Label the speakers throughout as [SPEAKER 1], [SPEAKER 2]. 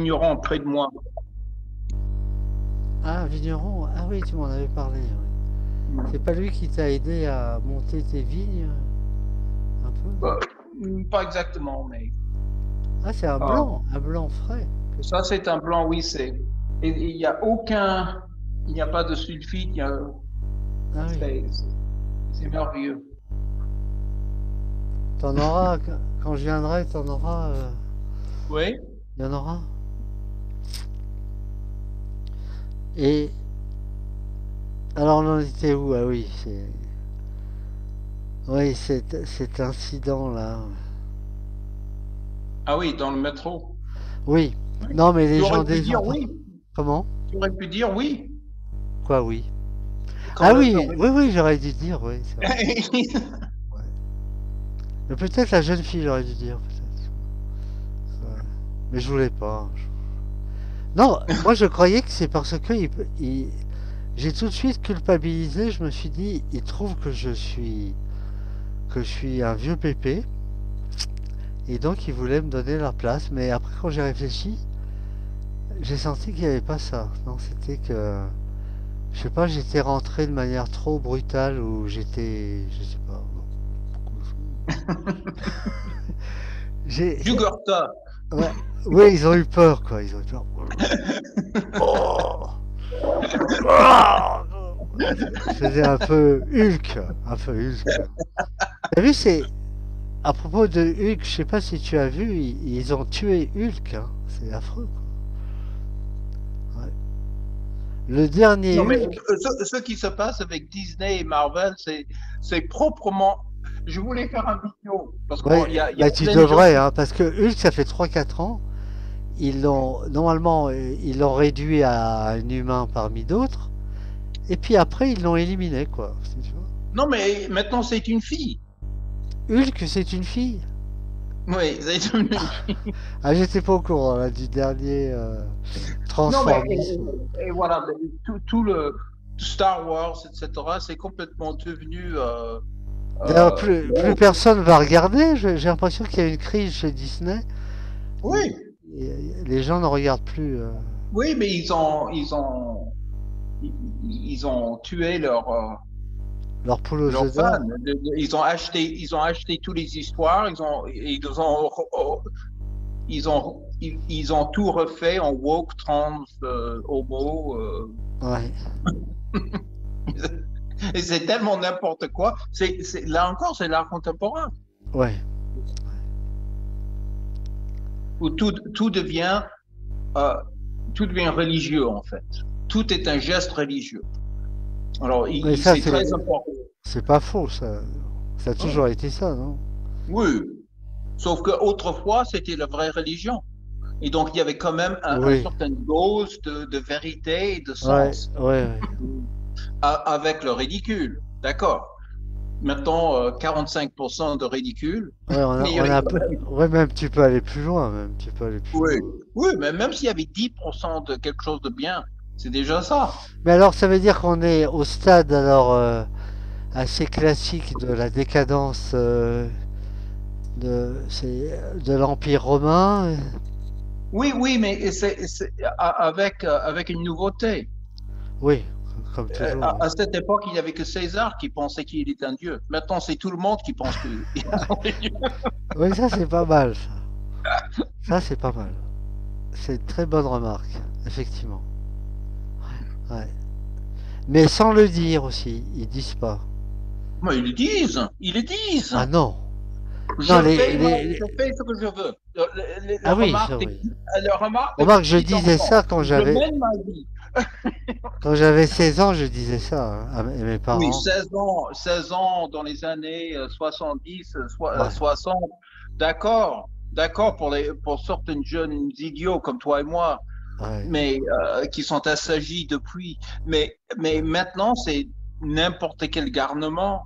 [SPEAKER 1] vigneron près de moi.
[SPEAKER 2] Ah, vigneron. Ah oui, tu m'en avais parlé. Ouais. C'est pas lui qui t'a aidé à monter tes vignes un peu, non?
[SPEAKER 1] Euh, Pas exactement, mais
[SPEAKER 2] Ah, c'est un blanc frais.
[SPEAKER 1] ça c'est un blanc, oui, et il n'y a aucun, il n'y a pas de sulfite,
[SPEAKER 2] Ah oui.
[SPEAKER 1] c'est c'est merveilleux.
[SPEAKER 2] T'en auras, quand je viendrai, t'en auras.
[SPEAKER 1] Oui,
[SPEAKER 2] Il y en aura. Et alors on en était où? Ah oui, c'est. Oui, cet incident-là.
[SPEAKER 1] ah oui, dans le métro.
[SPEAKER 2] Oui.
[SPEAKER 1] Oui.
[SPEAKER 2] Non, mais
[SPEAKER 1] Tu
[SPEAKER 2] les
[SPEAKER 1] aurais
[SPEAKER 2] gens
[SPEAKER 1] pu
[SPEAKER 2] des
[SPEAKER 1] dire
[SPEAKER 2] endroits.
[SPEAKER 1] oui,
[SPEAKER 2] Comment?
[SPEAKER 1] tu aurais pu dire oui,
[SPEAKER 2] Quoi, oui?
[SPEAKER 1] quand
[SPEAKER 2] Ah
[SPEAKER 1] le,
[SPEAKER 2] oui, oui, oui, j'aurais dû dire, oui, c'est vrai. Ouais. Mais peut-être la jeune fille, j'aurais dû dire, peut-être. Ouais. Mais je voulais pas. Non, moi je croyais que c'est parce que j'ai tout de suite culpabilisé. Je me suis dit, il trouve que je suis un vieux pépé, et donc il voulait me donner leur place. Mais après, quand j'ai réfléchi, j'ai senti qu'il n'y avait pas ça. Non, c'était que, je sais pas, j'étais rentré de manière trop brutale ou j'étais, je sais pas. J'ai,
[SPEAKER 1] Jugurtha.
[SPEAKER 2] ouais, ouais, ils ont eu peur, quoi. Ils ont eu peur. Oh, je faisais un peu Hulk. T'as vu, c'est à propos de Hulk, je sais pas si tu as vu, ils ont tué Hulk, hein. C'est affreux, quoi. Ouais. Le dernier
[SPEAKER 1] Non, mais
[SPEAKER 2] Hulk,
[SPEAKER 1] ce qui se passe avec Disney et Marvel, c'est proprement. Je voulais faire un vidéo parce
[SPEAKER 2] ouais,
[SPEAKER 1] il y a
[SPEAKER 2] bah tu
[SPEAKER 1] plein de gens
[SPEAKER 2] devrais,
[SPEAKER 1] qui.
[SPEAKER 2] hein, parce que Hulk, ça fait 3 4 ans. Normalement, ils l'ont réduit à un humain parmi d'autres, et puis après, ils l'ont éliminé, quoi. Tu vois.
[SPEAKER 1] Non, mais maintenant c'est une fille.
[SPEAKER 2] Hulk, c'est une fille.
[SPEAKER 1] Oui, c'est une fille.
[SPEAKER 2] Ah, j'étais pas au courant là, du dernier
[SPEAKER 1] Non, mais
[SPEAKER 2] transformisme.
[SPEAKER 1] et voilà, tout le Star Wars, etc., c'est complètement devenu.
[SPEAKER 2] D'ailleurs, plus
[SPEAKER 1] Bon,
[SPEAKER 2] personne va regarder. J'ai l'impression qu'il y a une crise chez Disney.
[SPEAKER 1] oui,
[SPEAKER 2] Les gens ne regardent plus
[SPEAKER 1] oui, mais ils ont tué
[SPEAKER 2] leur poule aux
[SPEAKER 1] leurs
[SPEAKER 2] œufs
[SPEAKER 1] fans.
[SPEAKER 2] d'or.
[SPEAKER 1] Ils ont acheté toutes les histoires. Ils ont tout refait en woke, trans, homo.
[SPEAKER 2] Ouais,
[SPEAKER 1] Et c'est tellement n'importe quoi. Là encore, c'est l'art contemporain
[SPEAKER 2] ouais.
[SPEAKER 1] où euh, tout devient religieux en fait. Tout est un geste religieux. Alors,
[SPEAKER 2] Mais ça,
[SPEAKER 1] c'est très important.
[SPEAKER 2] c'est pas faux, ça. Ça a
[SPEAKER 1] Oui,
[SPEAKER 2] toujours été ça, non?
[SPEAKER 1] oui. Sauf que autrefois, c'était la vraie religion. Et donc, il y avait quand même un
[SPEAKER 2] Oui.
[SPEAKER 1] certain dose de vérité et de
[SPEAKER 2] Ouais,
[SPEAKER 1] sens
[SPEAKER 2] ouais, ouais.
[SPEAKER 1] avec le ridicule. D'accord. Maintenant, 45% de ridicule,
[SPEAKER 2] Ouais,
[SPEAKER 1] mais il y avait quand même.
[SPEAKER 2] ouais, même tu peux aller plus loin, même. Tu peux aller plus
[SPEAKER 1] Oui,
[SPEAKER 2] loin.
[SPEAKER 1] oui, mais même s'il y avait 10% de quelque chose de bien, c'est déjà ça.
[SPEAKER 2] Mais alors, ça veut dire qu'on est au stade, alors, assez classique de la décadence de l'Empire romain.
[SPEAKER 1] Oui, oui, mais avec une nouveauté.
[SPEAKER 2] Oui, comme toujours.
[SPEAKER 1] À cette époque, il n'y avait que César qui pensait qu'il était un dieu. Maintenant, c'est tout le monde qui pense qu'il est un dieu.
[SPEAKER 2] Oui, ça c'est pas mal. Ça c'est pas mal. C'est une très bonne remarque, effectivement. Ouais. Mais sans le dire aussi, ils disent pas.
[SPEAKER 1] Mais ils le disent.
[SPEAKER 2] Ah non.
[SPEAKER 1] Je
[SPEAKER 2] Non,
[SPEAKER 1] fais, moi, je fais ce que je veux.
[SPEAKER 2] Ah oui, ça oui.
[SPEAKER 1] La remarque des
[SPEAKER 2] Remarque, je
[SPEAKER 1] petits
[SPEAKER 2] disais
[SPEAKER 1] enfants.
[SPEAKER 2] ça quand
[SPEAKER 1] Je
[SPEAKER 2] j'avais
[SPEAKER 1] mène ma vie.
[SPEAKER 2] quand j'avais 16 ans, je disais ça, hein, à mes
[SPEAKER 1] Oui,
[SPEAKER 2] parents.
[SPEAKER 1] 16 ans dans les années 70,
[SPEAKER 2] Ouais,
[SPEAKER 1] 60. D'accord pour certains jeunes idiots comme toi et moi,
[SPEAKER 2] ouais.
[SPEAKER 1] mais qui sont assagis depuis. Mais maintenant, c'est n'importe quel garnement,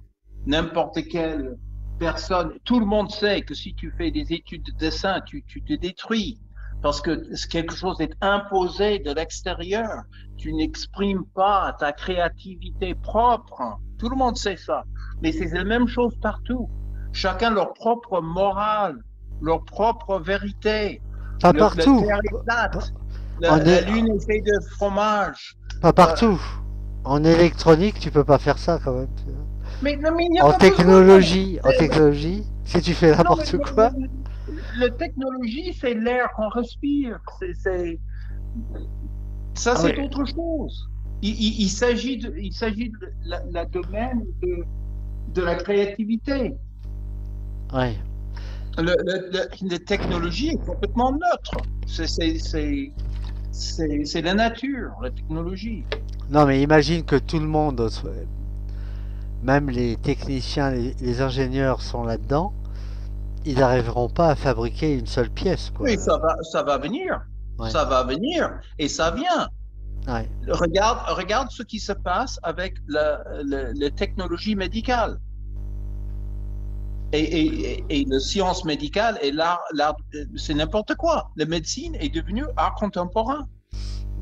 [SPEAKER 1] n'importe quelle personne. Tout le monde sait que si tu fais des études de dessin, tu te détruis parce que quelque chose est imposé de l'extérieur. Tu n'exprimes pas ta créativité propre. Tout le monde sait ça. Mais c'est la même chose partout. Chacun leur propre morale, leur propre vérité.
[SPEAKER 2] Pas
[SPEAKER 1] La
[SPEAKER 2] partout.
[SPEAKER 1] Terre est plate.
[SPEAKER 2] En
[SPEAKER 1] La
[SPEAKER 2] é-
[SPEAKER 1] Lune est faite de fromage.
[SPEAKER 2] Pas
[SPEAKER 1] Euh,
[SPEAKER 2] partout. En électronique, tu peux pas faire ça quand même.
[SPEAKER 1] mais non, mais il n'y a pas besoin.
[SPEAKER 2] En technologie, si tu fais
[SPEAKER 1] Non, mais
[SPEAKER 2] n'importe quoi.
[SPEAKER 1] la technologie, c'est l'air qu'on respire. Ça,
[SPEAKER 2] Ah
[SPEAKER 1] c'est
[SPEAKER 2] ouais.
[SPEAKER 1] autre chose. Il s'agit de la domaine de la créativité.
[SPEAKER 2] Ouais.
[SPEAKER 1] La technologie est complètement neutre. C'est la nature, la technologie.
[SPEAKER 2] Non, mais imagine que tout le monde, même les techniciens, les ingénieurs sont là-dedans. Ils n'arriveront pas à fabriquer une seule pièce, quoi.
[SPEAKER 1] Oui, ça va venir.
[SPEAKER 2] Ouais.
[SPEAKER 1] Ça va venir. Et ça vient.
[SPEAKER 2] Ouais.
[SPEAKER 1] Regarde ce qui se passe avec la technologie médicale. Et la science médicale et l'art, c'est n'importe quoi. La médecine est devenue art contemporain.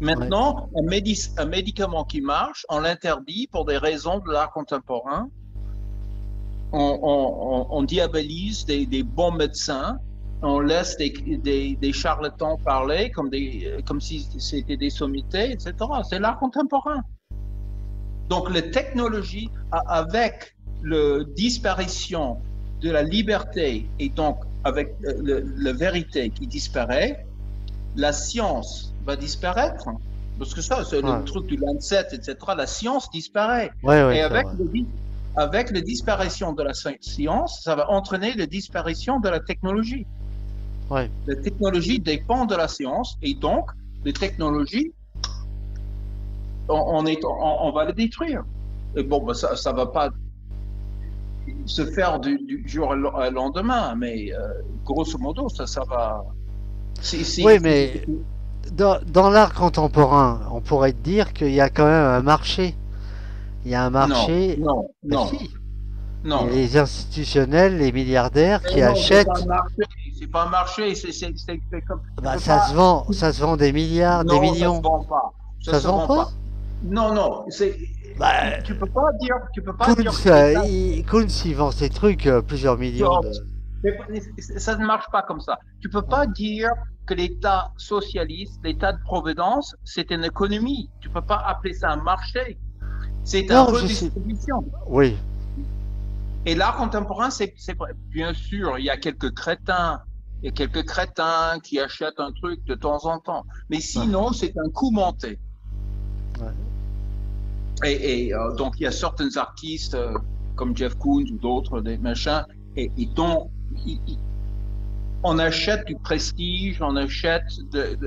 [SPEAKER 2] Ouais.
[SPEAKER 1] Maintenant, un médicament qui marche, on l'interdit pour des raisons de l'art contemporain. On diabolise des bons médecins, on laisse des charlatans parler comme si c'était des sommités, etc. C'est l'art contemporain. Donc, la technologie, avec la disparition de la liberté et donc avec la vérité qui disparaît, la science va disparaître. Parce que ça, c'est le truc du Lancet, etc. La science disparaît.
[SPEAKER 2] Ouais,
[SPEAKER 1] Et avec la disparition de la science, ça va entraîner la disparition de la technologie.
[SPEAKER 2] Ouais.
[SPEAKER 1] La technologie dépend de la science et donc les technologies, on va les détruire. Et bon, ben, ça va pas se faire du jour au lendemain, mais grosso modo, ça va.
[SPEAKER 2] Oui, mais dans l'art contemporain, on pourrait dire qu'il y a quand même un marché. Il y a un marché.
[SPEAKER 1] Non.
[SPEAKER 2] Si.
[SPEAKER 1] Non.
[SPEAKER 2] Et les institutionnels, les milliardaires qui
[SPEAKER 1] non,
[SPEAKER 2] achètent.
[SPEAKER 1] C'est pas un marché, c'est comme.
[SPEAKER 2] Bah, ça se vend des milliards, des millions.
[SPEAKER 1] Ça se vend pas.
[SPEAKER 2] Ça se vend pas?
[SPEAKER 1] Non,
[SPEAKER 2] Bah,
[SPEAKER 1] tu peux pas dire
[SPEAKER 2] Kunz, il vend ses trucs plusieurs millions de.
[SPEAKER 1] Ça ne marche pas comme ça. Tu peux pas dire que l'État socialiste, l'État de providence, c'est une économie. Tu peux pas appeler ça un marché. C'est une redistribution.
[SPEAKER 2] Oui.
[SPEAKER 1] Et l'art contemporain, c'est bien sûr, il y a quelques crétins. Il y a quelques crétins qui achètent un truc de temps en temps. Mais sinon, c'est un coup monté. Ouais. Et donc, il y a certains artistes comme Jeff Koons ou d'autres, des machins, et dont on achète du prestige, on achète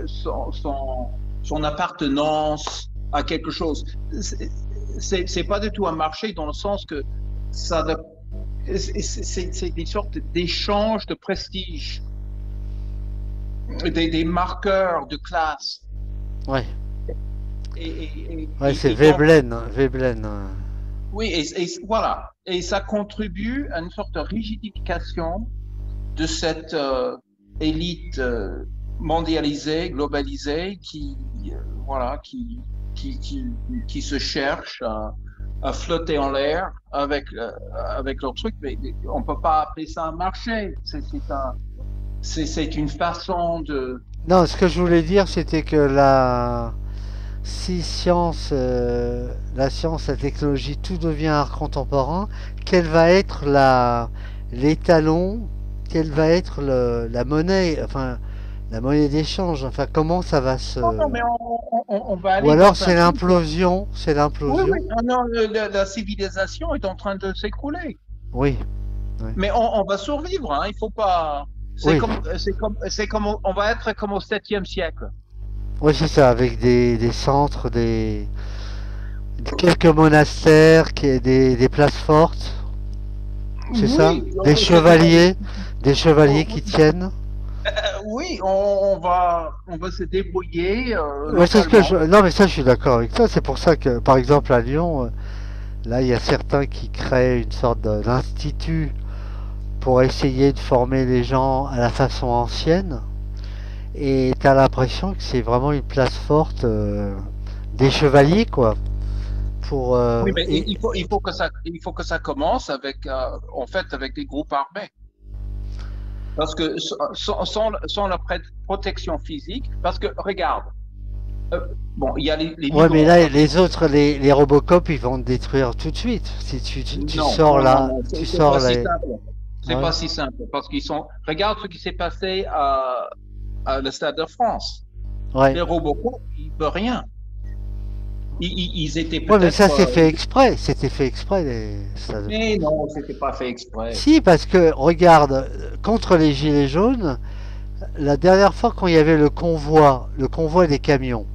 [SPEAKER 1] son appartenance à quelque chose. C'est pas du tout un marché dans le sens que c'est des sortes d'échanges de prestige, des marqueurs de classe.
[SPEAKER 2] Ouais.
[SPEAKER 1] Ouais,
[SPEAKER 2] c'est Veblen.
[SPEAKER 1] Oui, et voilà. Et ça contribue à une sorte de rigidification de cette élite mondialisée, globalisée, qui se cherche à flotter en l'air avec leur truc. Mais on peut pas appeler ça un marché. C'est une façon de.
[SPEAKER 2] Non, ce que je voulais dire, c'était que la science, la technologie, tout devient art contemporain, quel va être l'étalon, quelle va être la monnaie, enfin la monnaie d'échange, enfin comment ça va se.
[SPEAKER 1] Non, mais on va aller.
[SPEAKER 2] Ou alors c'est l'implosion,
[SPEAKER 1] Oui. Non, la civilisation est en train de s'écrouler.
[SPEAKER 2] Oui.
[SPEAKER 1] Mais on va survivre, hein. Il faut pas. C'est comme on va être comme au 7e siècle.
[SPEAKER 2] Oui, c'est ça, avec des centres, quelques monastères, des places fortes. C'est ça? Des chevaliers qui tiennent.
[SPEAKER 1] Oui, on va se débrouiller.
[SPEAKER 2] Non, mais ça, je suis d'accord avec toi. C'est pour ça que, par exemple, à Lyon, là, il y a certains qui créent une sorte d'institut pour essayer de former les gens à la façon ancienne. Et t'as l'impression que c'est vraiment une place forte des chevaliers, quoi.
[SPEAKER 1] Oui, mais il faut que ça commence avec, en fait, avec des groupes armés. Parce que sans la protection physique, parce que regarde, bon, il y a les
[SPEAKER 2] Ouais, mais là,
[SPEAKER 1] migrants.
[SPEAKER 2] les autres, les Robocop, ils vont te détruire tout de suite. Si tu
[SPEAKER 1] Non,
[SPEAKER 2] sors
[SPEAKER 1] non, non,
[SPEAKER 2] là,
[SPEAKER 1] non,
[SPEAKER 2] tu
[SPEAKER 1] c'est pas
[SPEAKER 2] sors
[SPEAKER 1] si
[SPEAKER 2] les.
[SPEAKER 1] simple. C'est
[SPEAKER 2] Ouais.
[SPEAKER 1] pas si simple parce qu'ils sont. Regarde ce qui s'est passé à le Stade de France.
[SPEAKER 2] Ouais.
[SPEAKER 1] Les Robocop, ils peuvent rien. Ils étaient
[SPEAKER 2] Ouais, mais ça,
[SPEAKER 1] peut-être.
[SPEAKER 2] c'est fait exprès. C'était fait exprès, ça, je
[SPEAKER 1] Mais
[SPEAKER 2] pense.
[SPEAKER 1] non, c'était pas fait exprès.
[SPEAKER 2] Si, parce que, regarde, contre les Gilets jaunes, la dernière fois quand il y avait le convoi des camions,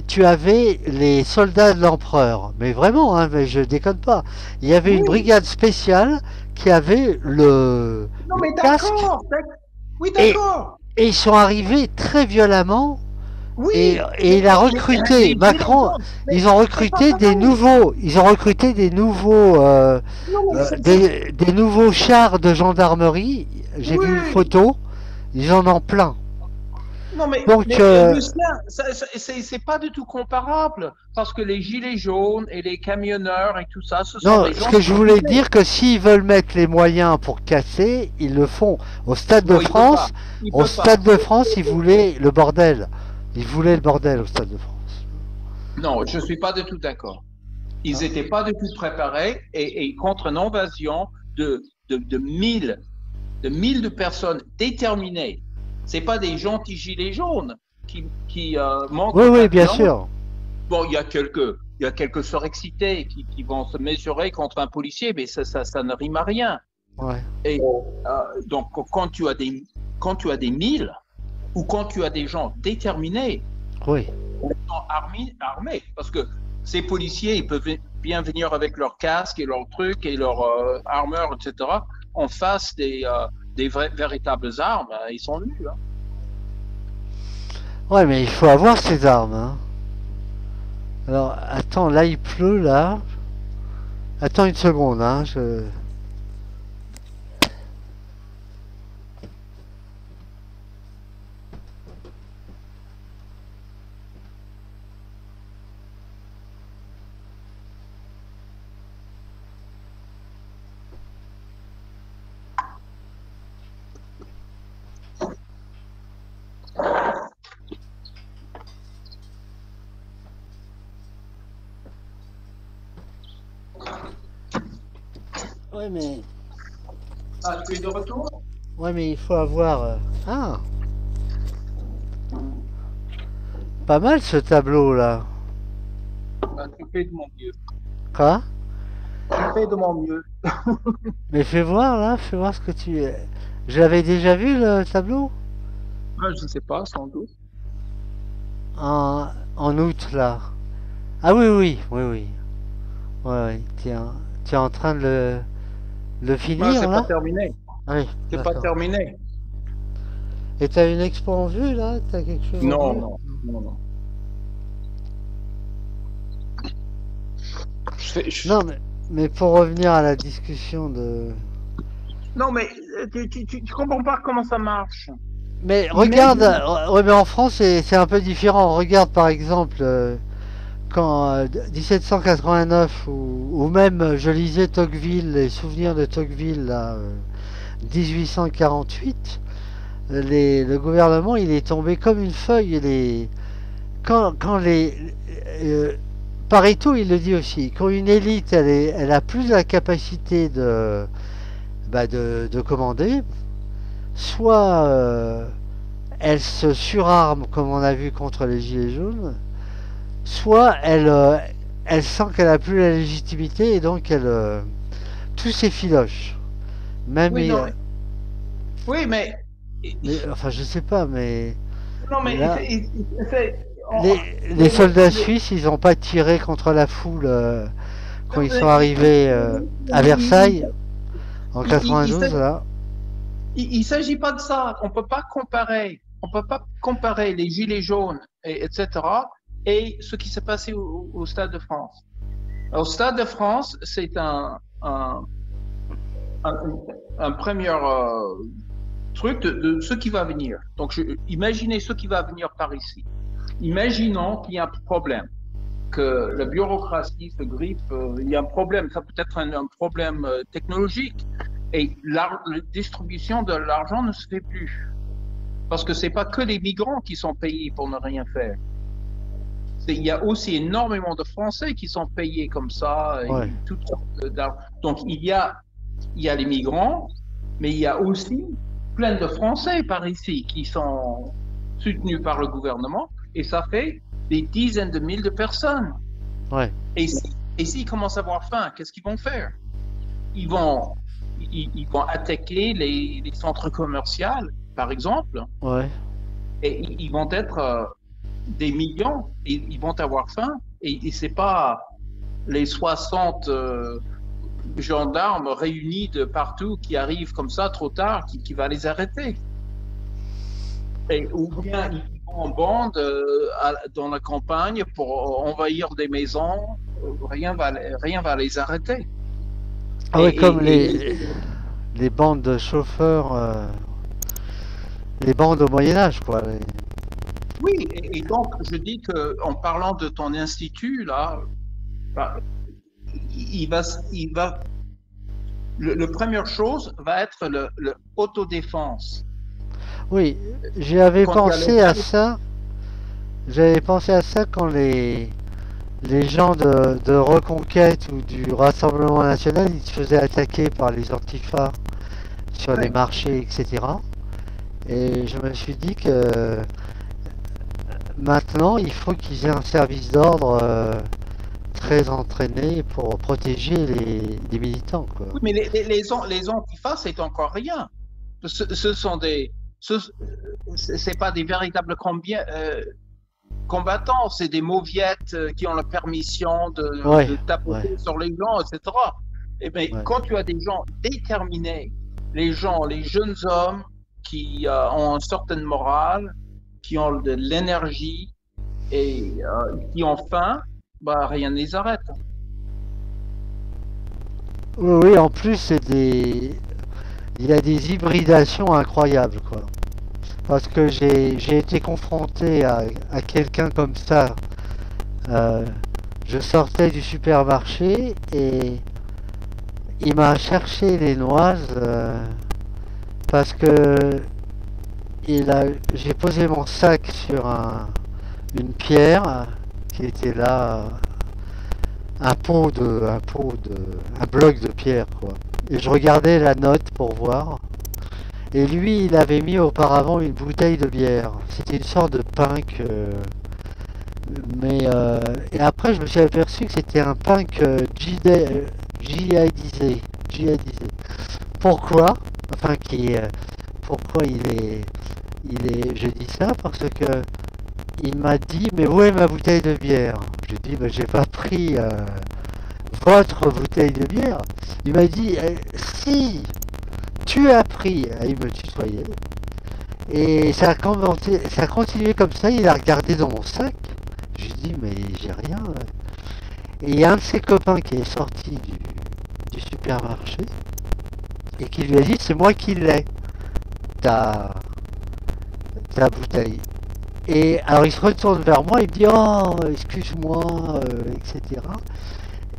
[SPEAKER 2] tu avais les soldats de l'empereur. Mais vraiment, hein, mais je déconne pas. Il y avait une
[SPEAKER 1] Oui,
[SPEAKER 2] brigade spéciale qui avait
[SPEAKER 1] non,
[SPEAKER 2] le
[SPEAKER 1] mais
[SPEAKER 2] casque
[SPEAKER 1] d'accord. Oui,
[SPEAKER 2] et,
[SPEAKER 1] d'accord.
[SPEAKER 2] et ils sont arrivés très violemment.
[SPEAKER 1] Oui,
[SPEAKER 2] Et il a recruté,
[SPEAKER 1] les gilets
[SPEAKER 2] Macron,
[SPEAKER 1] jaunes, mais c'est pas pareil.
[SPEAKER 2] ils ont recruté
[SPEAKER 1] Non, mais
[SPEAKER 2] des nouveaux chars de gendarmerie. J'ai vu une
[SPEAKER 1] oui.
[SPEAKER 2] photo, ils en ont plein.
[SPEAKER 1] Non,
[SPEAKER 2] Donc,
[SPEAKER 1] mais Lucien, c'est pas du tout comparable parce que les gilets jaunes et les camionneurs et tout ça, ce sont
[SPEAKER 2] non,
[SPEAKER 1] des
[SPEAKER 2] ce
[SPEAKER 1] gens
[SPEAKER 2] que
[SPEAKER 1] qui
[SPEAKER 2] je
[SPEAKER 1] sont
[SPEAKER 2] voulais
[SPEAKER 1] privés.
[SPEAKER 2] dire, que s'ils veulent mettre les moyens pour casser, ils le font. Au Stade de
[SPEAKER 1] Non, il peut pas.
[SPEAKER 2] France,
[SPEAKER 1] Il
[SPEAKER 2] au
[SPEAKER 1] peut pas.
[SPEAKER 2] Stade de France, ils voulaient le bordel. Ils voulaient le bordel au Stade de France.
[SPEAKER 1] Non, je suis pas du tout d'accord. Ils
[SPEAKER 2] Hein.
[SPEAKER 1] n'étaient pas du tout préparés et contre une invasion de 1000 de personnes déterminées. C'est pas des gentils gilets jaunes qui
[SPEAKER 2] Oui,
[SPEAKER 1] montrent
[SPEAKER 2] oui,
[SPEAKER 1] patte
[SPEAKER 2] bien
[SPEAKER 1] blanche.
[SPEAKER 2] sûr.
[SPEAKER 1] Bon, il y a quelques surexcités vont se mesurer contre un policier, mais ça ne rime à rien.
[SPEAKER 2] Ouais.
[SPEAKER 1] Et donc, quand tu as des 1000 ou quand tu as des gens déterminés,
[SPEAKER 2] Oui.
[SPEAKER 1] armés, parce que ces policiers, ils peuvent bien venir avec leur casque et leurs trucs et leur armure, etc., en face des véritables armes, ils sont nus. Hein.
[SPEAKER 2] Ouais, mais il faut avoir ces armes. Hein. Alors, attends, là il pleut, là. Attends une seconde, hein. Ouais, mais.
[SPEAKER 1] Ah, tu es de retour?
[SPEAKER 2] Ouais, mais il faut avoir. Ah, pas mal ce tableau là.
[SPEAKER 1] Ah, tu fais de mon mieux.
[SPEAKER 2] Quoi?
[SPEAKER 1] Tu fais de mon mieux.
[SPEAKER 2] Mais fais voir là, fais voir ce que tu. Je l'avais déjà vu le tableau?
[SPEAKER 1] Ah, je ne sais pas, sans doute.
[SPEAKER 2] En, en août là. Ah oui, oui, oui, oui. Ouais, ouais. Tu es en train de le
[SPEAKER 1] Ah,
[SPEAKER 2] finir
[SPEAKER 1] c'est pas
[SPEAKER 2] là?
[SPEAKER 1] terminé.
[SPEAKER 2] Oui,
[SPEAKER 1] C'est pas
[SPEAKER 2] d'accord.
[SPEAKER 1] terminé.
[SPEAKER 2] Et t'as une expo en vue là? T'as quelque chose en
[SPEAKER 1] Non,
[SPEAKER 2] vue?
[SPEAKER 1] non, non, non.
[SPEAKER 2] Non, mais pour revenir à la discussion de.
[SPEAKER 1] Non, mais tu comprends pas comment ça marche.
[SPEAKER 2] Mais regarde,
[SPEAKER 1] Imagine.
[SPEAKER 2] ouais, mais en France c'est un peu différent. Regarde par exemple quand 1789 ou même je lisais Tocqueville, les souvenirs de Tocqueville là, 1848, le gouvernement il est tombé comme une feuille. Quand euh, Pareto il le dit aussi, quand une élite elle a plus la capacité de commander, soit elle se surarme comme on a vu contre les gilets jaunes, soit elle sent qu'elle a plus la légitimité et donc tout s'effiloche. Même
[SPEAKER 1] Oui, non, oui,
[SPEAKER 2] enfin je sais pas,
[SPEAKER 1] non,
[SPEAKER 2] mais
[SPEAKER 1] mais
[SPEAKER 2] là
[SPEAKER 1] on-
[SPEAKER 2] les soldats suisses ils ont pas tiré contre la foule quand ils sont arrivés à Versailles en
[SPEAKER 1] il
[SPEAKER 2] 92 là.
[SPEAKER 1] il s'agit pas de ça. On peut pas comparer. On peut pas comparer les gilets jaunes, etc. et ce qui s'est passé au Stade de France. Au Stade de France, c'est un, un premier truc de ce qui va venir. Donc, imaginez ce qui va venir par ici. Imaginons qu'il y a un problème, que la bureaucratie se grippe, il y a un problème, ça peut être un problème technologique, Et la distribution de l'argent ne se fait plus. Parce que c'est pas que les migrants qui sont payés pour ne rien faire. Il y a aussi énormément de Français qui sont payés comme ça,
[SPEAKER 2] Ouais,
[SPEAKER 1] et toutes sortes d'argent. Donc il y a les migrants, mais il y a aussi plein de Français par ici qui sont soutenus par le gouvernement, et ça fait des dizaines de milliers de personnes.
[SPEAKER 2] ouais,
[SPEAKER 1] Et s'ils commencent à avoir faim, qu'est-ce qu'ils vont faire? Ils vont, ils vont attaquer les centres commerciaux, par exemple,
[SPEAKER 2] ouais.
[SPEAKER 1] et ils vont être des millions, et ils vont avoir faim, et c'est pas les 60 gendarmes réunis de partout qui arrivent comme ça trop tard qui va les arrêter. Ou bien ils vont en bande dans la campagne pour envahir des maisons, rien va les arrêter.
[SPEAKER 2] Ah ouais, comme les bandes de chauffeurs, les bandes au Moyen-Âge, quoi.
[SPEAKER 1] Oui, et donc je dis que en parlant de ton institut là, bah, il va le première chose va être le autodéfense.
[SPEAKER 2] Oui, j'avais
[SPEAKER 1] Quand il y a
[SPEAKER 2] pensé à
[SPEAKER 1] les...
[SPEAKER 2] ça. J'avais pensé à ça quand les gens de Reconquête ou du Rassemblement National, ils se faisaient attaquer par les antifas sur les
[SPEAKER 1] Ouais.
[SPEAKER 2] marchés, etc. Et je me suis dit que maintenant, il faut qu'ils aient un service d'ordre très entraîné pour protéger les militants, quoi.
[SPEAKER 1] Oui, mais les antifas, c'est encore rien. Ce sont des, c'est pas des véritables combattants, c'est des mauviettes qui ont la permission
[SPEAKER 2] Ouais,
[SPEAKER 1] de
[SPEAKER 2] ouais,
[SPEAKER 1] tapoter sur les gens, etc. Et bien,
[SPEAKER 2] ouais.
[SPEAKER 1] quand tu as des gens déterminés, les gens, les jeunes hommes qui ont une certaine morale, qui ont de l'énergie et qui ont faim, bah, rien ne les arrête.
[SPEAKER 2] Oui, oui, en plus, il y a des hybridations incroyables, quoi. Parce que j'ai été confronté à quelqu'un comme ça. Euh, je sortais du supermarché et il m'a cherché les noises parce que j'ai posé mon sac sur une pierre qui était là, un bloc de pierre, quoi. Et je regardais la note pour voir. Et lui, il avait mis auparavant une bouteille de bière. C'était une sorte de punk. Et après, je me suis aperçu que c'était un punk djihadisé. Djihadisé. Pourquoi? Enfin, pourquoi je dis ça parce que il m'a dit, mais où est ma bouteille de bière? Je lui ai dit, ben, j'ai pas pris votre bouteille de bière. Il m'a dit, si, tu as pris. Il me tutoyait. Et ça a continué comme ça. Il a regardé dans mon sac. Je lui ai dit, mais j'ai rien. Et il y a un de ses copains qui est sorti du supermarché et qui lui a dit, c'est moi qui l'ai, ta, ta bouteille. Et alors il se retourne vers moi, il me dit, oh, excuse-moi, etc.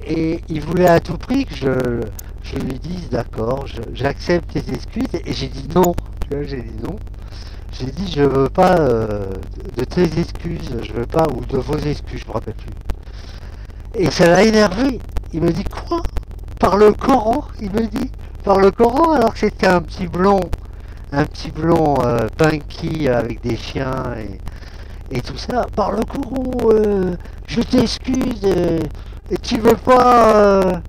[SPEAKER 2] Et il voulait à tout prix que je lui dise, d'accord, j'accepte tes excuses. Et j'ai dit non. Tu vois, j'ai dit non. J'ai dit, je veux pas de tes excuses, je veux pas, ou de vos excuses, je me rappelle plus. Et ça l'a énervé. Il me dit, quoi? Par le Coran? Il me dit, par le Coran, alors que c'était un petit blond punky avec des chiens et tout ça. Par le Coran, je t'excuse, et tu veux pas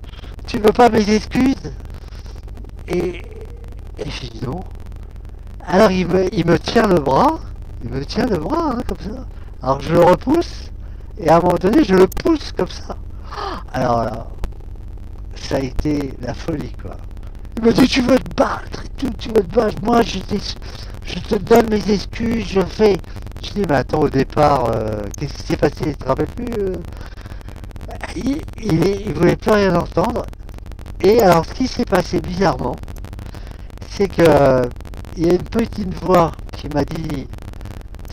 [SPEAKER 2] mes excuses? Et, et je dis non. Alors il me tient le bras, hein, comme ça. Alors je le repousse, et à un moment donné, je le pousse comme ça. Alors là, ça a été la folie, quoi. Il me dit, tu veux te battre, tu veux te battre. Moi, je te donne mes excuses, je fais. Je dis, mais attends, au départ, qu'est-ce qui s'est passé? Tu te rappelles plus il voulait plus rien entendre. Et alors, ce qui s'est passé bizarrement, c'est que il y a une petite voix qui m'a dit,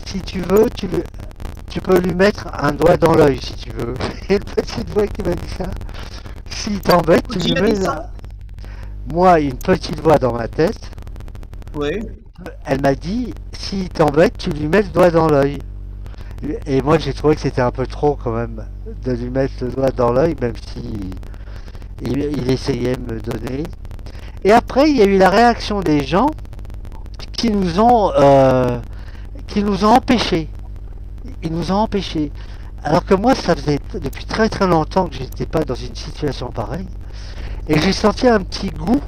[SPEAKER 2] si tu veux, tu peux lui mettre un doigt dans l'œil, si tu veux. Il y a une petite voix qui m'a dit ça. S'il t'embête, tu lui mets là. moi, une petite voix dans ma tête,
[SPEAKER 1] Oui.
[SPEAKER 2] elle m'a dit, s'il t'embête, tu lui mets le doigt dans l'œil. Et moi, j'ai trouvé que c'était un peu trop quand même de lui mettre le doigt dans l'œil, même si il essayait de me donner. Et après, il y a eu la réaction des gens qui nous ont, euh, qui nous ont empêchés. Ils nous ont empêchés. Alors que moi, ça faisait depuis très très longtemps que j'étais pas dans une situation pareille. Et j'ai senti un petit goût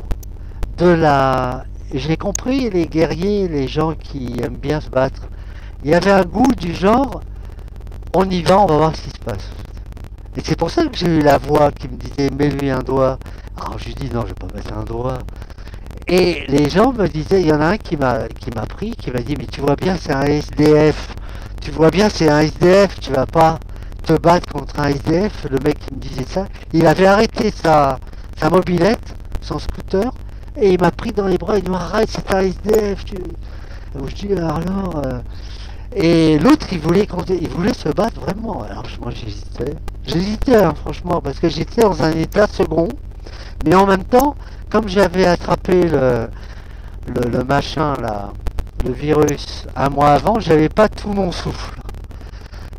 [SPEAKER 2] de la... J'ai compris les guerriers, les gens qui aiment bien se battre. Il y avait un goût du genre, on y va, on va voir ce qui se passe. Et c'est pour ça que j'ai eu la voix qui me disait, mets-lui un doigt. Alors je lui dis, non, je vais pas mettre un doigt. Et les gens me disaient, il y en a un qui m'a pris, qui m'a dit, mais tu vois bien, c'est un SDF. Tu vois bien, c'est un SDF, tu vas pas te battre contre un SDF. Le mec qui me disait ça, il avait arrêté sa mobilette, son scooter, et il m'a pris dans les bras, il m'a dit, arrête, c'est un SDF. Donc je dis, alors... Et l'autre, il voulait se battre vraiment. Alors moi j'hésitais. J'hésitais, hein, franchement, parce que j'étais dans un état second. Mais en même temps, comme j'avais attrapé le machin là, le virus, un mois avant, j'avais pas tout mon souffle.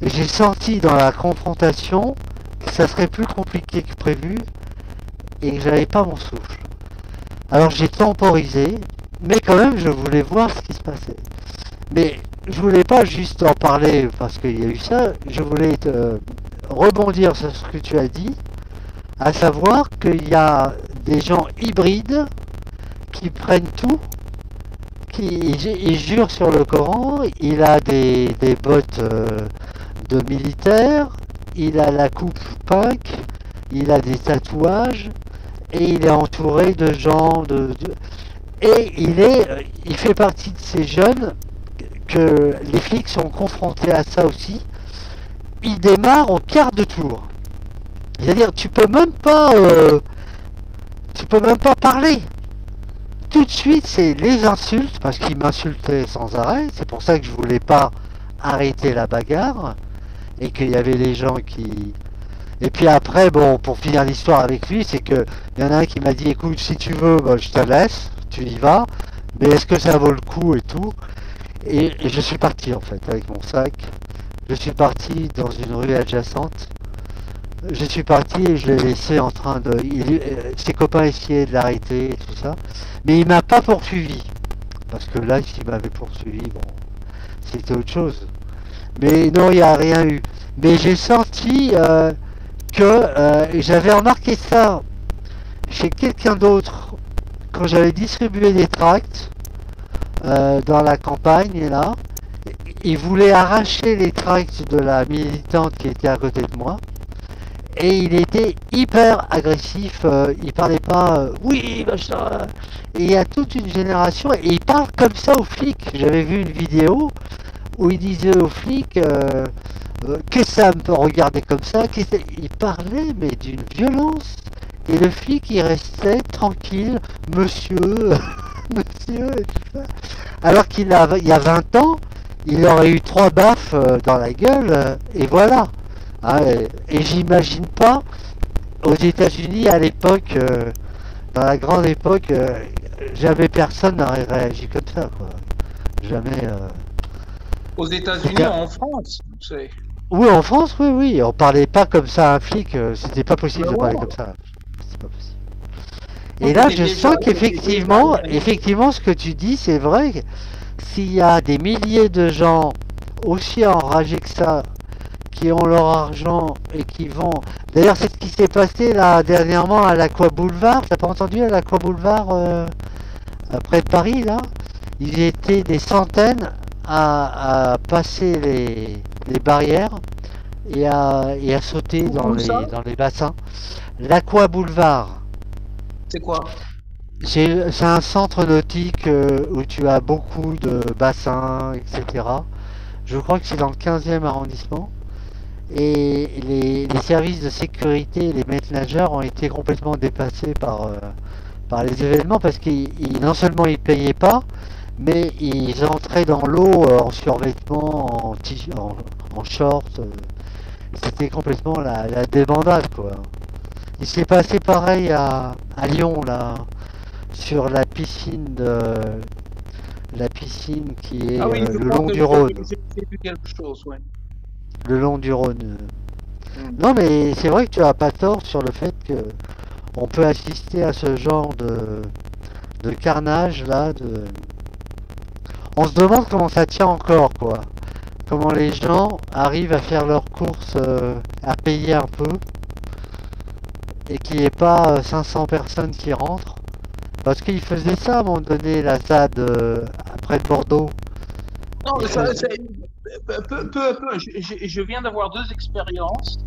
[SPEAKER 2] Et j'ai senti dans la confrontation que ça serait plus compliqué que prévu et que j'avais pas mon souffle. Alors j'ai temporisé, mais quand même je voulais voir ce qui se passait. Mais je voulais pas juste en parler parce qu'il y a eu ça, je voulais rebondir sur ce que tu as dit, à savoir qu'il y a des gens hybrides qui prennent tout, il jure sur le Coran, il a des bottes de militaire, il a la coupe punk, il a des tatouages, et il est entouré de gens, et il fait partie de ces jeunes que les flics sont confrontés à ça aussi. Il démarre au quart de tour. C'est-à-dire, tu peux même pas parler. Tout de suite, c'est les insultes, parce qu'il m'insultait sans arrêt. C'est pour ça que je voulais pas arrêter la bagarre, et qu'il y avait les gens qui... Et puis après, bon, pour finir l'histoire avec lui, c'est que il y en a un qui m'a dit, écoute, si tu veux, bah, je te laisse, tu y vas, mais est-ce que ça vaut le coup et tout. Et je suis parti en fait avec mon sac. Je suis parti dans une rue adjacente. Je suis parti et je l'ai laissé en train de... ses copains essayaient de l'arrêter et tout ça. Mais il m'a pas poursuivi. Parce que là, s'il m'avait poursuivi, bon, c'était autre chose. Mais non, il n'y a rien eu. Mais j'ai senti j'avais remarqué ça chez quelqu'un d'autre quand j'avais distribué des tracts dans la campagne là. Il voulait arracher les tracts de la militante qui était à côté de moi. Et il était hyper agressif, il parlait pas oui machin. Et il y a toute une génération et il parle comme ça aux flics. J'avais vu une vidéo où il disait aux flics qu'est-ce que ça me regarder comme ça. Il parlait mais d'une violence. Et le flic il restait tranquille, monsieur, monsieur et tout ça. Alors il y a 20 ans, il aurait eu 3 baffes dans la gueule et voilà. Ah, et j'imagine pas aux États-Unis à l'époque, dans la grande époque, jamais personne n'aurait réagi comme ça, quoi. Jamais.
[SPEAKER 1] Aux États-Unis, en France, c'est.
[SPEAKER 2] Oui, en France, oui, oui. On parlait pas comme ça à un flic. C'était pas possible de parler comme ça. C'est pas possible. Et là, je sens qu'effectivement, effectivement, ce que tu dis, c'est vrai. S'il y a des milliers de gens aussi enragés que ça, qui ont leur argent et qui vont... D'ailleurs, c'est ce qui s'est passé là dernièrement à l'Aqua Boulevard. T'as pas entendu à l'Aqua Boulevard près de Paris là? Ils étaient des centaines à passer les barrières et à sauter dans les bassins. L'Aqua Boulevard.
[SPEAKER 1] C'est quoi?
[SPEAKER 2] C'est un centre nautique où tu as beaucoup de bassins, etc. Je crois que c'est dans le 15e arrondissement. Et les services de sécurité, les maîtres nageurs ont été complètement dépassés par les événements parce qu'ils non seulement ils payaient pas, mais ils entraient dans l'eau en survêtement, en short. C'était complètement la débandade quoi. Il s'est passé pareil à Lyon là. sur la piscine qui est
[SPEAKER 1] Ah oui, je
[SPEAKER 2] le
[SPEAKER 1] crois
[SPEAKER 2] long
[SPEAKER 1] que
[SPEAKER 2] du Rhône.
[SPEAKER 1] j'ai vu quelque chose, ouais.
[SPEAKER 2] Le long du Rhône.
[SPEAKER 1] Mm.
[SPEAKER 2] Non, mais c'est vrai que tu as pas tort sur le fait que on peut assister à ce genre de carnage là. On se demande comment ça tient encore, quoi. Comment les gens arrivent à faire leurs courses, à payer un peu, et qu'il n'y ait pas 500 personnes qui rentrent. Parce qu'ils faisaient ça à un moment donné, la ZAD, près de Bordeaux.
[SPEAKER 1] Non,
[SPEAKER 2] Ils
[SPEAKER 1] ça,
[SPEAKER 2] faisaient...
[SPEAKER 1] peu. Je viens d'avoir deux expériences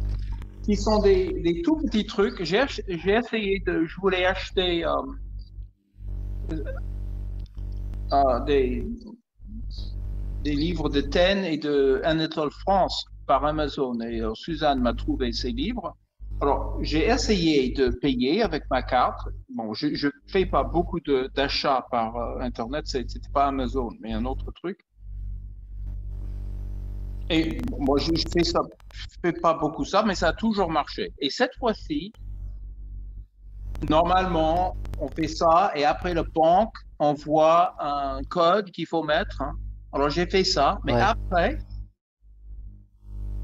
[SPEAKER 1] qui sont des tout petits trucs. J'ai essayé je voulais acheter euh, des, des livres de Taine et de Anatole France par Amazon. Et Suzanne m'a trouvé ces livres. Alors, j'ai essayé de payer avec ma carte. Bon, je ne fais pas beaucoup d'achats par Internet. C'était pas Amazon, mais un autre truc. Et moi, je fais ça, je fais pas beaucoup ça, mais ça a toujours marché. Et cette fois-ci, normalement, on fait ça et après le banque envoie un code qu'il faut mettre, hein. Alors j'ai fait ça, mais
[SPEAKER 2] Ouais.
[SPEAKER 1] après,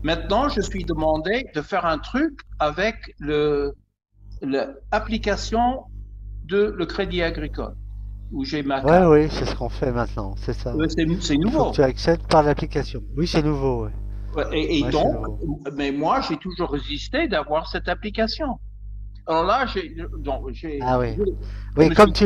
[SPEAKER 1] maintenant, je suis demandé de faire un truc avec l'application de le Crédit Agricole où j'ai ma
[SPEAKER 2] Ouais,
[SPEAKER 1] carte.
[SPEAKER 2] oui, c'est ce qu'on fait maintenant, c'est ça. Ouais.
[SPEAKER 1] C'est
[SPEAKER 2] Il faut que tu
[SPEAKER 1] nouveau.
[SPEAKER 2] accèdes par l'application. Oui, c'est nouveau, ouais.
[SPEAKER 1] Ouais, et
[SPEAKER 2] Ouais, c'est
[SPEAKER 1] donc,
[SPEAKER 2] nouveau.
[SPEAKER 1] mais moi, j'ai toujours résisté d'avoir cette application. Alors là,
[SPEAKER 2] Ah oui.
[SPEAKER 1] je
[SPEAKER 2] Oui,
[SPEAKER 1] me suis,
[SPEAKER 2] comme tu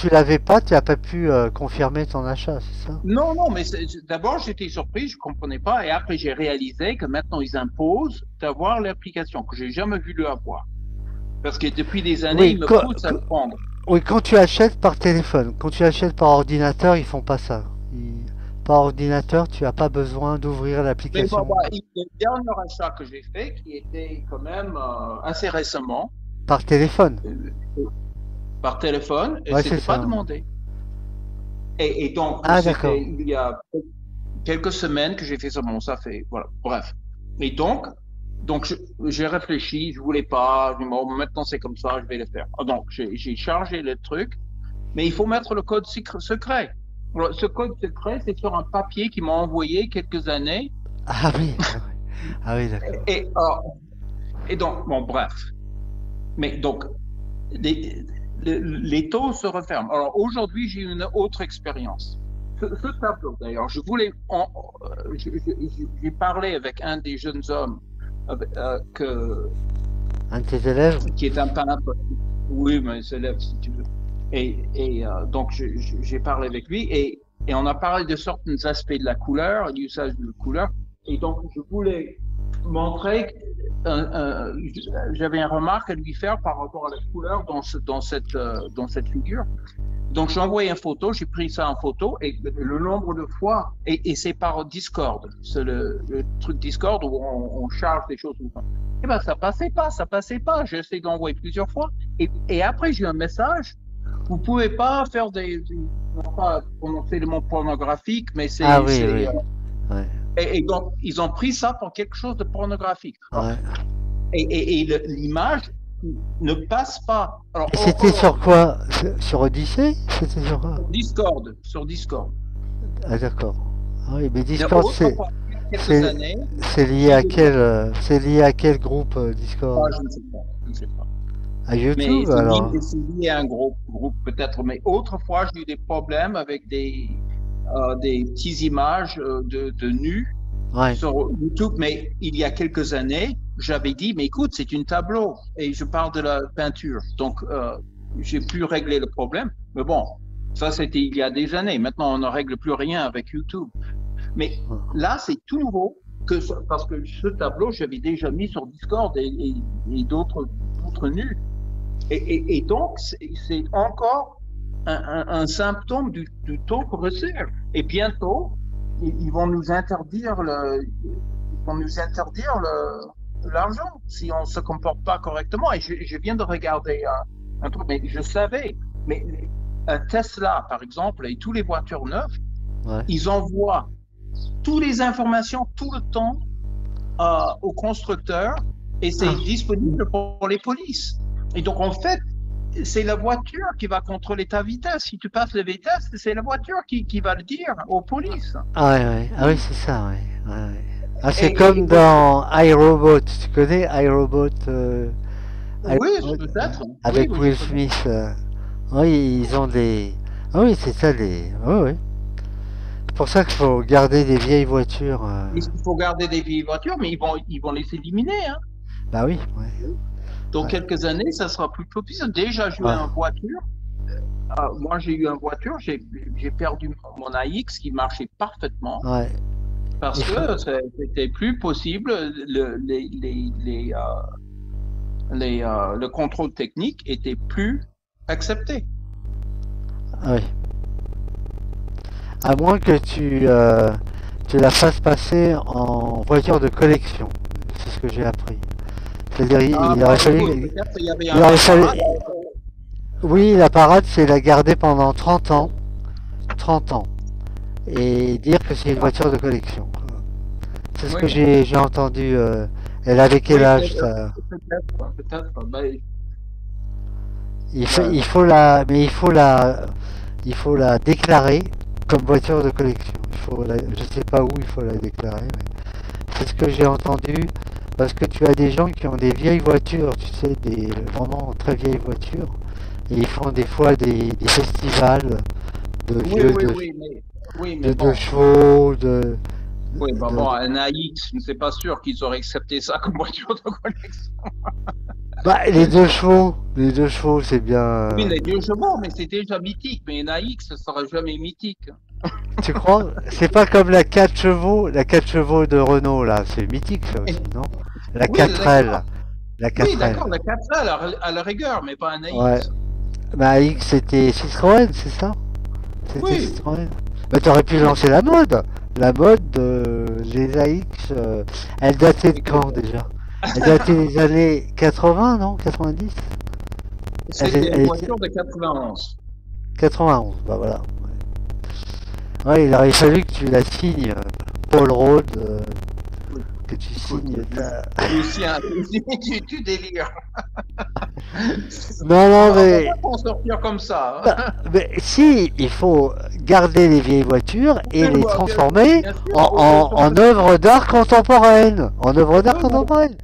[SPEAKER 2] l'avais pas, tu n'as pas pu confirmer ton achat, c'est ça?
[SPEAKER 1] non, non, mais d'abord j'étais surpris, je comprenais pas, et après j'ai réalisé que maintenant ils imposent d'avoir l'application que j'ai jamais vu le avoir, parce que depuis des années
[SPEAKER 2] Oui,
[SPEAKER 1] ils me poussent à le prendre.
[SPEAKER 2] oui, quand tu achètes par téléphone, quand tu achètes par ordinateur, ils font pas ça. Par ordinateur, tu n'as pas besoin d'ouvrir
[SPEAKER 1] Mais bon,
[SPEAKER 2] l'application
[SPEAKER 1] bah, le dernier achat que j'ai fait, qui était quand même assez récemment,
[SPEAKER 2] par téléphone.
[SPEAKER 1] euh, par téléphone, et
[SPEAKER 2] Ouais, c'est
[SPEAKER 1] c'était pas
[SPEAKER 2] ça.
[SPEAKER 1] demandé. Et donc
[SPEAKER 2] Ah,
[SPEAKER 1] c'était
[SPEAKER 2] d'accord.
[SPEAKER 1] il y a quelques semaines que j'ai fait ça. Bon, ça fait, voilà, bref. Et donc j'ai réfléchi, je voulais pas, je dis, bon, maintenant c'est comme ça, je vais le faire. Donc j'ai chargé le truc, mais il faut mettre le code secret. Alors, ce code secret, c'est sur un papier qu'ils m'ont envoyé quelques années.
[SPEAKER 2] Ah oui, ah oui, ah oui, d'accord.
[SPEAKER 1] Et, et donc, bon, bref. Mais donc, les, les taux se referment. Alors aujourd'hui, j'ai une autre expérience. Ce tableau, d'ailleurs, j'ai parlé avec un des jeunes hommes
[SPEAKER 2] Un de tes élèves?
[SPEAKER 1] qui est un peintre. Oui, mais c'est élève, si tu veux. Donc, j'ai parlé avec lui et on a parlé de certains aspects de la couleur, l'usage de la couleur. Et donc, je voulais montrer, j'avais une remarque à lui faire par rapport à la couleur dans cette figure. Donc, j'ai envoyé une photo, j'ai pris ça en photo et le nombre de fois, et c'est par Discord, c'est le truc Discord où on charge des choses. Eh ben, ça passait pas. J'ai essayé d'envoyer plusieurs fois. Et après, j'ai eu un message. Vous pouvez pas faire on va pas prononcer le mot pornographique, mais
[SPEAKER 2] Ah oui, oui. Ouais,
[SPEAKER 1] et donc, ils ont pris ça pour quelque chose de pornographique. Alors,
[SPEAKER 2] ouais.
[SPEAKER 1] et l'image ne passe pas. Alors,
[SPEAKER 2] Et c'était sur quoi? Sur Odyssey? C'était sur quoi?
[SPEAKER 1] Sur Discord.
[SPEAKER 2] Ah d'accord. Ah oui, mais
[SPEAKER 1] Mais
[SPEAKER 2] Discord,
[SPEAKER 1] autrefois, il y a quelques
[SPEAKER 2] c'est,
[SPEAKER 1] années,
[SPEAKER 2] c'est lié à c'est lié à quel groupe Discord?
[SPEAKER 1] je ne sais pas, je ne sais pas.
[SPEAKER 2] À
[SPEAKER 1] Mais
[SPEAKER 2] YouTube alors?
[SPEAKER 1] c'est lié à un groupe peut-être. Mais autrefois, j'ai eu des problèmes avec des petites images de nus
[SPEAKER 2] Ouais.
[SPEAKER 1] sur YouTube. Mais il y a quelques années, j'avais dit, mais écoute, c'est une tableau et je parle de la peinture. Donc, j'ai pu régler le problème. Mais bon, ça, c'était il y a des années. Maintenant, on ne règle plus rien avec YouTube. Mais là, c'est tout nouveau parce que ce tableau, j'avais déjà mis sur Discord et d'autres nus. Et donc, c'est encore un symptôme du taux que resserre. Et bientôt, ils vont nous interdire l'argent si on ne se comporte pas correctement. Et je viens de regarder un truc, mais je savais. Mais un Tesla, par exemple, et tous les voitures neuves,
[SPEAKER 2] Ouais.
[SPEAKER 1] ils envoient toutes les informations tout le temps aux constructeurs et c'est disponible pour les polices. Et donc, en fait, c'est la voiture qui va contrôler ta vitesse. Si tu passes la vitesse, c'est la voiture qui va le dire aux polices.
[SPEAKER 2] Ah ouais, ouais. Ah oui, c'est ça, ouais. Ouais, ouais. Ah, c'est
[SPEAKER 1] Et
[SPEAKER 2] comme dans iRobot. Tu connais iRobot,
[SPEAKER 1] oui,
[SPEAKER 2] iRobot,
[SPEAKER 1] peut-être. Oui,
[SPEAKER 2] avec
[SPEAKER 1] oui, je
[SPEAKER 2] Will
[SPEAKER 1] connais.
[SPEAKER 2] Smith. Oui, ils ont des. Ah oui, c'est ça, les. Oui, oui. C'est pour ça qu'il faut garder des vieilles voitures.
[SPEAKER 1] Il faut garder des vieilles voitures, mais ils vont les éliminer, hein.
[SPEAKER 2] Bah oui, ouais.
[SPEAKER 1] Dans
[SPEAKER 2] Ouais.
[SPEAKER 1] quelques années, ça sera plus possible. Déjà, j'ai eu
[SPEAKER 2] Ouais.
[SPEAKER 1] une voiture. Moi, j'ai eu une voiture. J'ai perdu mon AX qui marchait parfaitement
[SPEAKER 2] Ouais.
[SPEAKER 1] parce
[SPEAKER 2] Il faut.
[SPEAKER 1] que c'était plus possible. Le contrôle technique était plus accepté.
[SPEAKER 2] Ah oui. À moins que tu la fasses passer en voiture de collection. C'est ce que j'ai appris. C'est-à-dire,
[SPEAKER 1] Ah,
[SPEAKER 2] il aurait fallu.
[SPEAKER 1] peut-être il y avait
[SPEAKER 2] Il
[SPEAKER 1] un
[SPEAKER 2] aurait fallu.
[SPEAKER 1] parade.
[SPEAKER 2] Oui, la parade, c'est la garder pendant 30 ans. 30 ans. Et dire que c'est une voiture de collection. C'est ce que
[SPEAKER 1] Oui,
[SPEAKER 2] j'ai entendu. Elle avait quel
[SPEAKER 1] oui,
[SPEAKER 2] âge ça?
[SPEAKER 1] peut-être. Ben,
[SPEAKER 2] Il
[SPEAKER 1] ouais.
[SPEAKER 2] faut mais il faut la déclarer comme voiture de collection. Je sais pas où il faut la déclarer, mais c'est ce que j'ai entendu. Parce que tu as des gens qui ont des vieilles voitures, tu sais, des vraiment très vieilles voitures, et ils font des fois des festivals de
[SPEAKER 1] Oui,
[SPEAKER 2] vieux
[SPEAKER 1] oui, oui, mais
[SPEAKER 2] de
[SPEAKER 1] bon.
[SPEAKER 2] chevaux,
[SPEAKER 1] Oui, bah
[SPEAKER 2] de-
[SPEAKER 1] bon, un AX, je ne suis pas sûr qu'ils auraient accepté ça comme voiture de collection.
[SPEAKER 2] Bah, les deux chevaux, c'est bien.
[SPEAKER 1] Oui, les deux chevaux, mais c'est déjà mythique. Mais un AX, ça sera jamais mythique.
[SPEAKER 2] Tu crois? C'est pas comme la 4 chevaux de Renault là, c'est mythique ça aussi, non? La
[SPEAKER 1] Oui,
[SPEAKER 2] 4L,
[SPEAKER 1] d'accord.
[SPEAKER 2] la
[SPEAKER 1] Oui, d'accord,
[SPEAKER 2] 4L.
[SPEAKER 1] la 4L à la rigueur, mais pas un
[SPEAKER 2] Ouais.
[SPEAKER 1] AX.
[SPEAKER 2] Bah X c'était Citroën, c'est ça? C'était
[SPEAKER 1] Oui,
[SPEAKER 2] Citroën. Bah t'aurais pu
[SPEAKER 1] mais
[SPEAKER 2] lancer la mode. La mode les AX, elle datait de quand déjà? Elle datait des années 80, non? 90?
[SPEAKER 1] c'était une
[SPEAKER 2] Elle était
[SPEAKER 1] voiture de 91.
[SPEAKER 2] 91, bah voilà. Ouais, il aurait fallu que tu la signes, Paul Road,
[SPEAKER 1] Oui,
[SPEAKER 2] que tu
[SPEAKER 1] écoute,
[SPEAKER 2] signes ta...
[SPEAKER 1] Lucien, tu délires.
[SPEAKER 2] Non,
[SPEAKER 1] On
[SPEAKER 2] non,
[SPEAKER 1] va
[SPEAKER 2] mais...
[SPEAKER 1] pas s'en sortir comme ça.
[SPEAKER 2] bah, mais si, il faut garder les vieilles voitures et
[SPEAKER 1] Oui,
[SPEAKER 2] les
[SPEAKER 1] bah,
[SPEAKER 2] transformer
[SPEAKER 1] bien sûr, sur
[SPEAKER 2] en œuvres d'art contemporaines. En œuvres d'art
[SPEAKER 1] oui,
[SPEAKER 2] contemporaines.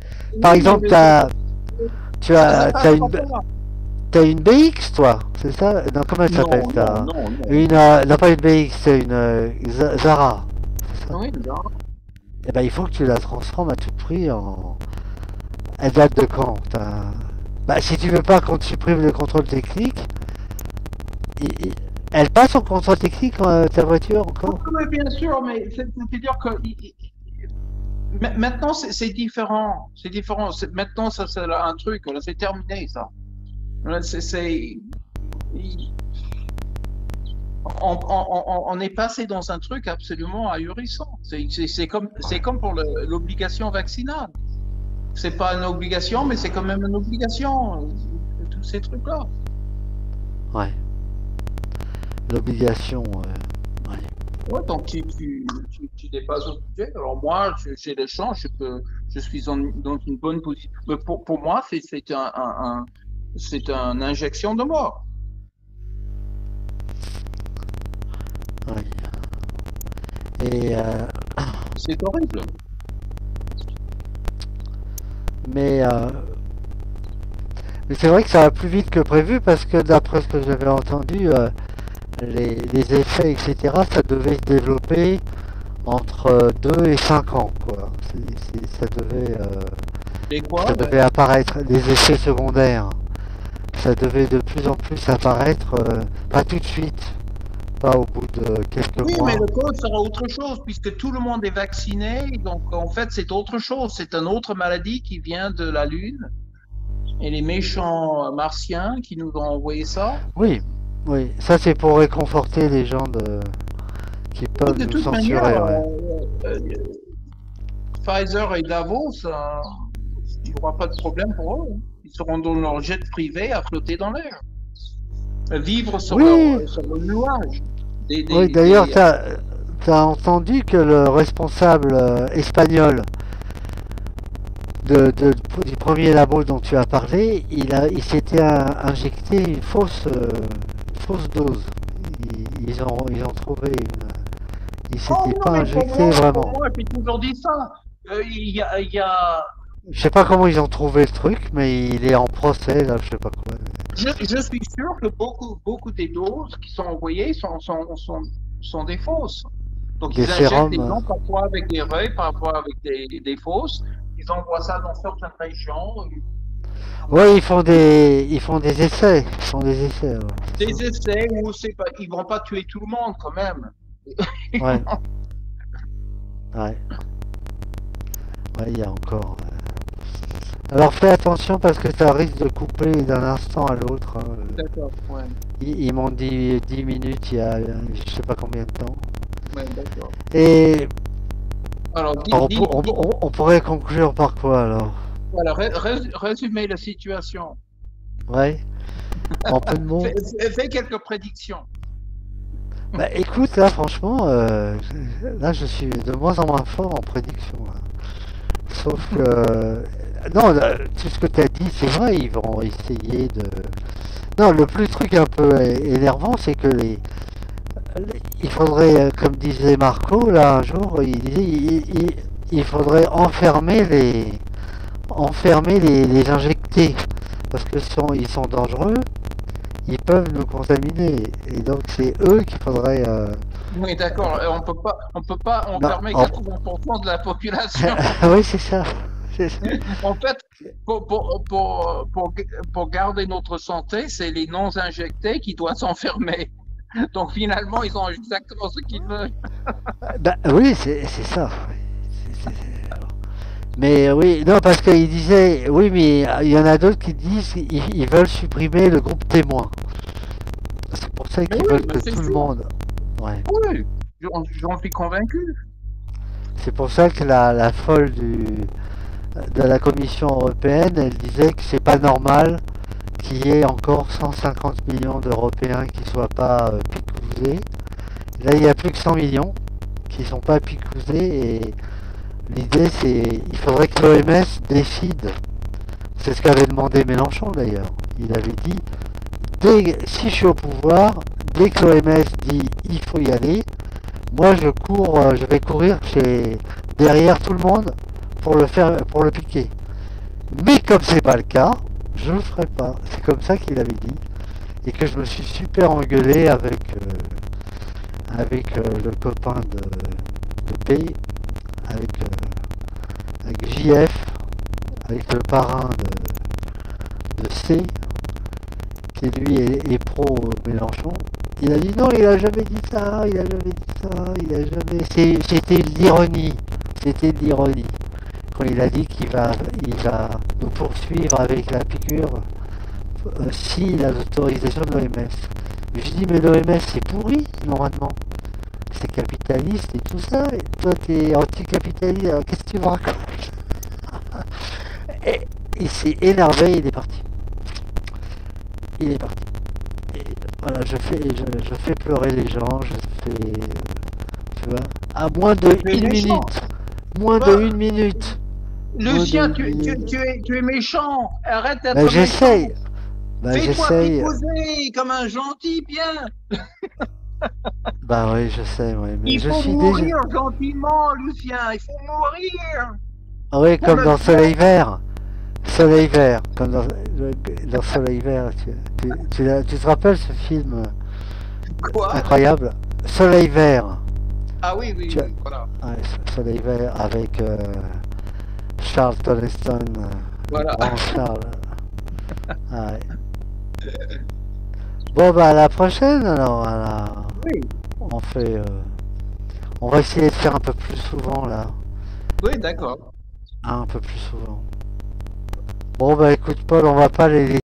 [SPEAKER 2] Par
[SPEAKER 1] oui,
[SPEAKER 2] exemple,
[SPEAKER 1] ça passera pas.
[SPEAKER 2] t'as une BX, toi, c'est ça? Non, comment elle s'appelle?
[SPEAKER 1] Non, non,
[SPEAKER 2] T'as
[SPEAKER 1] non, non.
[SPEAKER 2] une, non, pas une BX, c'est une Zara, c'est ça?
[SPEAKER 1] Oui, non.
[SPEAKER 2] Eh ben, il faut que tu la transformes à tout prix en... Elle date de quand? Bah, si tu veux pas qu'on te supprime le contrôle technique, elle passe au contrôle technique, ta voiture, encore?
[SPEAKER 1] Oui, bien sûr, mais c'est-à-dire que maintenant, c'est différent. C'est différent. Maintenant, ça, c'est un truc. Là, c'est terminé, ça. Là, on est passé dans un truc absolument ahurissant. C'est comme pour l'obligation vaccinale. C'est pas une obligation, mais c'est quand même une obligation. Tous ces trucs-là.
[SPEAKER 2] Ouais. L'obligation, ouais.
[SPEAKER 1] Ouais, donc tu dépasses le budget. Alors moi, j'ai le champ, je suis dans une bonne position. Mais pour moi, c'est une injection de mort.
[SPEAKER 2] Ouais. Et,
[SPEAKER 1] C'est horrible.
[SPEAKER 2] mais, euh, mais c'est vrai que ça va plus vite que prévu parce que d'après ce que j'avais entendu, les effets, etc., ça devait se développer entre 2 et 5 ans, quoi.
[SPEAKER 1] Et
[SPEAKER 2] Ça
[SPEAKER 1] quoi?
[SPEAKER 2] devait apparaître, les effets secondaires. Ça devait de plus en plus apparaître, pas tout de suite, pas au bout de quelques
[SPEAKER 1] Oui, mais
[SPEAKER 2] mois.
[SPEAKER 1] le code sera autre chose puisque tout le monde est vacciné. Donc en fait, c'est autre chose. C'est une autre maladie qui vient de la Lune et les méchants martiens qui nous ont envoyé ça.
[SPEAKER 2] Oui, oui, ça c'est pour réconforter les gens qui
[SPEAKER 1] Oui,
[SPEAKER 2] peuvent
[SPEAKER 1] de
[SPEAKER 2] nous
[SPEAKER 1] toute manière,
[SPEAKER 2] censurer, ouais.
[SPEAKER 1] Pfizer et Davos, il n'y aura pas de problème pour eux. Ils seront dans leur jet privé à flotter dans l'air, à vivre sur
[SPEAKER 2] Oui,
[SPEAKER 1] le nuage. Des,
[SPEAKER 2] oui,
[SPEAKER 1] des,
[SPEAKER 2] d'ailleurs,
[SPEAKER 1] des,
[SPEAKER 2] t'as entendu que le responsable espagnol du premier labo dont tu as parlé, il s'était injecté une fausse dose. Ils ont trouvé une. Il
[SPEAKER 1] Oh
[SPEAKER 2] s'était
[SPEAKER 1] non,
[SPEAKER 2] pas
[SPEAKER 1] mais
[SPEAKER 2] injecté vraiment.
[SPEAKER 1] pour moi, j'ai toujours dit ça. Il y a,
[SPEAKER 2] Je sais pas comment ils ont trouvé le truc, mais il est en procès là, je sais pas quoi.
[SPEAKER 1] je suis sûr que beaucoup des doses qui sont envoyées sont des fausses. Donc,
[SPEAKER 2] Des
[SPEAKER 1] ils injectent
[SPEAKER 2] sérums.
[SPEAKER 1] les gens parfois avec des reuils, parfois avec des fausses. Ils envoient ça dans certaines régions.
[SPEAKER 2] Ouais, ils font des essais. Ils font des essais. Ouais, c'est ça.
[SPEAKER 1] Des essais où c'est pas, ils vont pas tuer tout le monde quand même.
[SPEAKER 2] Ouais, ouais, ouais, il y a encore. Alors fais attention parce que ça risque de couper d'un instant à l'autre, hein.
[SPEAKER 1] D'accord, ouais,
[SPEAKER 2] Ils m'ont dit 10 minutes il y a je sais pas combien de temps.
[SPEAKER 1] ouais, d'accord.
[SPEAKER 2] Et
[SPEAKER 1] Alors,
[SPEAKER 2] on pourrait conclure par quoi alors?
[SPEAKER 1] voilà, résumer la situation.
[SPEAKER 2] Ouais, en peu de mots.
[SPEAKER 1] Fais quelques prédictions.
[SPEAKER 2] Bah écoute, là franchement, là je suis de moins en moins fort en prédiction, là. Sauf que... Non, là, tout ce que tu as dit, c'est vrai, ils vont essayer de... Non, le plus truc un peu énervant, c'est que il faudrait, comme disait Marco, là, un jour, il disait, il faudrait enfermer les injectés, parce que ils sont dangereux, ils peuvent nous contaminer, et donc c'est eux qu'il faudrait...
[SPEAKER 1] Oui, d'accord. On peut pas
[SPEAKER 2] Non,
[SPEAKER 1] enfermer 80% de la population.
[SPEAKER 2] oui, c'est ça. C'est ça.
[SPEAKER 1] En fait, pour garder notre santé, c'est les non-injectés qui doivent s'enfermer. Donc finalement, ils ont exactement ce qu'ils veulent.
[SPEAKER 2] Bah oui, c'est ça. Mais oui, non, parce qu'il disait, oui, mais il y en a d'autres qui disent qu'ils veulent supprimer le groupe témoin. C'est pour ça
[SPEAKER 1] Mais
[SPEAKER 2] qu'ils
[SPEAKER 1] oui,
[SPEAKER 2] veulent
[SPEAKER 1] mais
[SPEAKER 2] que
[SPEAKER 1] c'est
[SPEAKER 2] tout le
[SPEAKER 1] sûr.
[SPEAKER 2] monde. Ouais.
[SPEAKER 1] Oui, j'en suis convaincu.
[SPEAKER 2] C'est pour ça que la folle de la Commission européenne, elle disait que c'est pas normal qu'il y ait encore 150 millions d'Européens qui soient pas picousés. Là, il y a plus que 100 millions qui sont pas picousés et l'idée c'est il faudrait que l'OMS décide. C'est ce qu'avait demandé Mélenchon d'ailleurs. Il avait dit si je suis au pouvoir, dès que l'OMS dit il faut y aller, moi je vais courir derrière tout le monde pour le piquer. Mais comme c'est pas le cas, je le ferai pas. C'est comme ça qu'il avait dit. Et que je me suis super engueulé avec le copain de P, avec JF, avec le parrain de C, qui lui est pro Mélenchon. Il a dit non, il a jamais dit ça, il a jamais dit ça, il a jamais. C'était de l'ironie. C'était de l'ironie. Quand il a dit il va nous poursuivre avec la piqûre s'il a l'autorisation de l'OMS. Je dis mais l'OMS c'est pourri normalement. C'est capitaliste et tout ça. Et toi t'es anticapitaliste, alors qu'est-ce que tu me racontes? Et il s'est énervé, il est parti. Il est parti. Et voilà, je fais pleurer les gens, tu vois, à moins de
[SPEAKER 1] Tu es
[SPEAKER 2] une
[SPEAKER 1] méchant.
[SPEAKER 2] minute. Moins de
[SPEAKER 1] Bah,
[SPEAKER 2] une minute. Moins de
[SPEAKER 1] Lucien,
[SPEAKER 2] une minute.
[SPEAKER 1] tu es méchant. Arrête
[SPEAKER 2] Bah
[SPEAKER 1] d'être méchant.
[SPEAKER 2] j'essaye. Bah
[SPEAKER 1] Fais-toi
[SPEAKER 2] j'essaye.
[SPEAKER 1] pipouser comme un gentil bien.
[SPEAKER 2] Bah oui, je sais, ouais, mais
[SPEAKER 1] Il
[SPEAKER 2] je
[SPEAKER 1] faut
[SPEAKER 2] suis déjà.
[SPEAKER 1] mourir gentiment, Lucien. Il faut mourir
[SPEAKER 2] Ah oui,
[SPEAKER 1] pour
[SPEAKER 2] comme
[SPEAKER 1] le
[SPEAKER 2] dans
[SPEAKER 1] bien.
[SPEAKER 2] Soleil Vert. Soleil Vert, comme dans Soleil Vert. Tu te rappelles ce film
[SPEAKER 1] Quoi?
[SPEAKER 2] incroyable? Soleil Vert.
[SPEAKER 1] Ah oui, oui,
[SPEAKER 2] Tu as-
[SPEAKER 1] oui, voilà.
[SPEAKER 2] Ouais, Soleil Vert avec Charlton Heston, le
[SPEAKER 1] Voilà.
[SPEAKER 2] grand Charles. Ah ouais. Bon bah à la prochaine alors.
[SPEAKER 1] Oui,
[SPEAKER 2] On fait. On va essayer de faire un peu plus souvent là.
[SPEAKER 1] oui, d'accord.
[SPEAKER 2] Un peu plus souvent. Bon bah écoute Paul, on va pas les